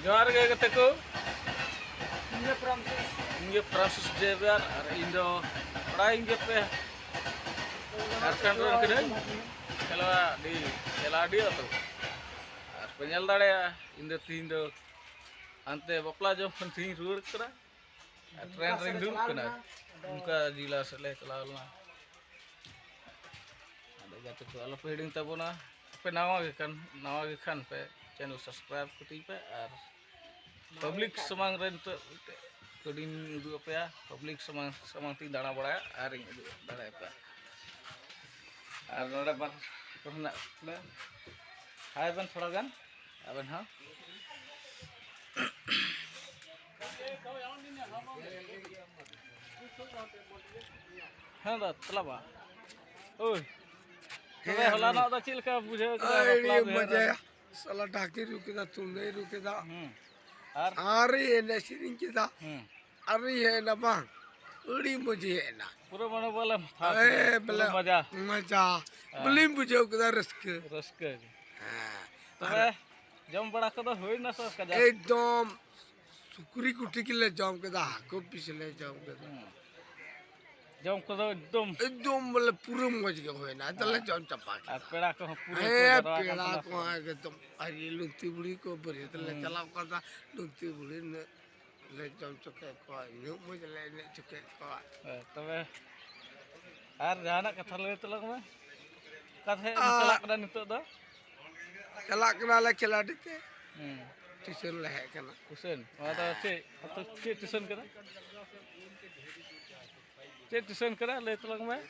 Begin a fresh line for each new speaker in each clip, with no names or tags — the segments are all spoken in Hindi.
जोहार गे गते को इंगे फ्रांसिस जेवियर और इंदो पड़ा इंगे पे झारखंड रन कदे खेलाड़ी तो और पेनल दाड़े इंदो तीन दो अंते बपला जो खन थी रुर करा ट्रेन रिंग दुम कना उनका जिला सले चलावलना अदे गते को आलो पे हिडिंग तबोना पे नावा गे खान पे चैनल सब्सक्राइब कती पे और पब्लिक समांग रेन तो कडिन उदु पे पब्लिक समांग ती दाना बड़ा और इन उदु दाड़ा पे और नोडे बार कोना ले हाय बन थोड़ा गान अबन हां हां दा तलाबा ओय तबे हला ना दा चिल का बुझे
अरे मजा साला ढाके रुकेदा तुम नहीं रुकेदा अरे ये नशरिंग केदा अरे ये ना बांग उड़ी मुझे है ना
पूरा मनो बोला
ए बला
मजा
मजा बलिम बुझे केदा रस्क
हां तबे जम बड़ा कदा होई ना सस का
एकदम सुकुरी कुटी के जम केदा को पिछले जम केदा
जम कदा
एकदम मतलब पूरा मज के होय ना तले जम चपा के
पेड़ा को पूरा
पेड़ा को एकदम अरे लुंती बुड़ी को बरे तले चला कदा लुंती बुड़ी ने ले जम चके को न्यू मुझे ले ने चके को
तबे आर जाना कथा ले तलक में कथे चला कदा नितो दो
चला कना ले खिलाड़ी ते ट्यूशन ले है कना
ट्यूशन वादा चे तो चे ट्यूशन करा चे ट्यूशन करा ले तलक में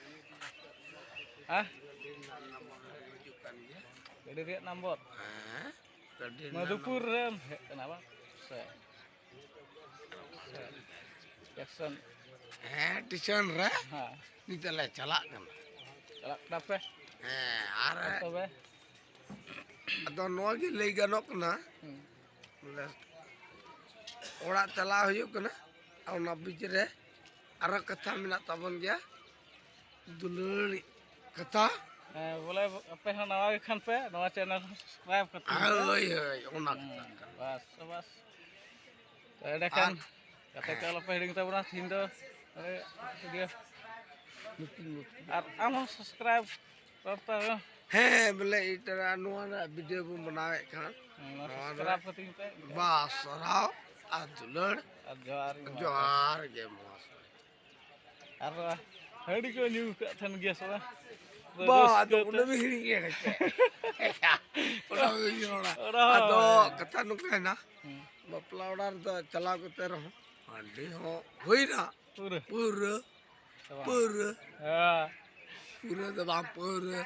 हां गडी रे नंबर
हां
मधुपुर रे kenapa से जैक्सन
हां ट्यूशन रे
हां
नी तले चला कना
चला दापे
हां आर
तबे
अदो नो गे ले गनो कना मतलब ओड़ा चला हुयो कना और ना बीच रे आरो कथा मिना तबन गया दुलड़ी कथा
बोले पे नवा खान पे नवा चैनल सब्सक्राइब करते
ओय ओय ओना कथा
बस बस तो एडे खान कते कल पे हिडिंग तबना थिन दो अरे वीडियो और आम सब्सक्राइब करता है
हैं बोले इतरा नोना वीडियो को बनावे खान
सब्सक्राइब करती पे
बस राव आ दुलड़
और जोहार
जोहार के मौस
और हड़ी को न्यू थन गया सब
बा तो उन्हें भी हिड़ी के ओड़ा तो कथा नु कहना बपला ओड़ा तो चला को तेरो हांडी हो होई ना
पूरा
पूरा पूरा
हां
पूरा तो बाप पूरा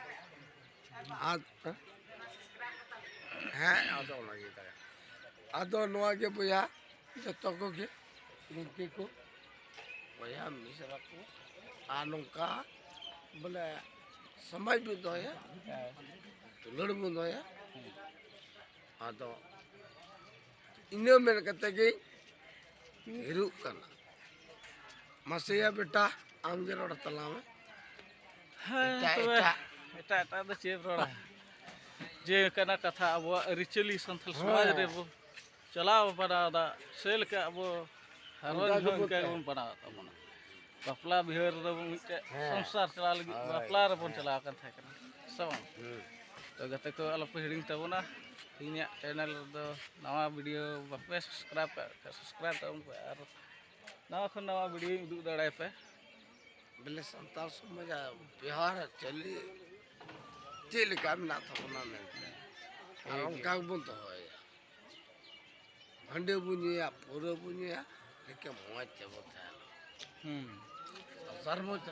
आज है आदो लगी था आदो नोआ के बुया जतो को के रुके को बुया मिसरा को आनुका बोले समझ भी दो है तो लड़ भी दो है आदो इन्हें मेरे कहते कि हिरू करना मसिया बेटा आमगे रोड तला में
eta da chef roda je kana katha abo ritually santhal samaj re bo chalao pada da sel ka abo haroj hon ka bon pada tabona bapla bihar da mite samsar chala lagi bapla re bon chala kan tha kana sama to gate ko alo pe hiding tabona inya channel do nawa video bape subscribe tabon pe ar nawa khon nawa video udu darai pe
बोले संताल समझ बिहार चली जेल काम ना था बना में आराम का बुन तो है भंडे बुनिया पूरे बुनिया लेकिन मौज जब होता है सर मौज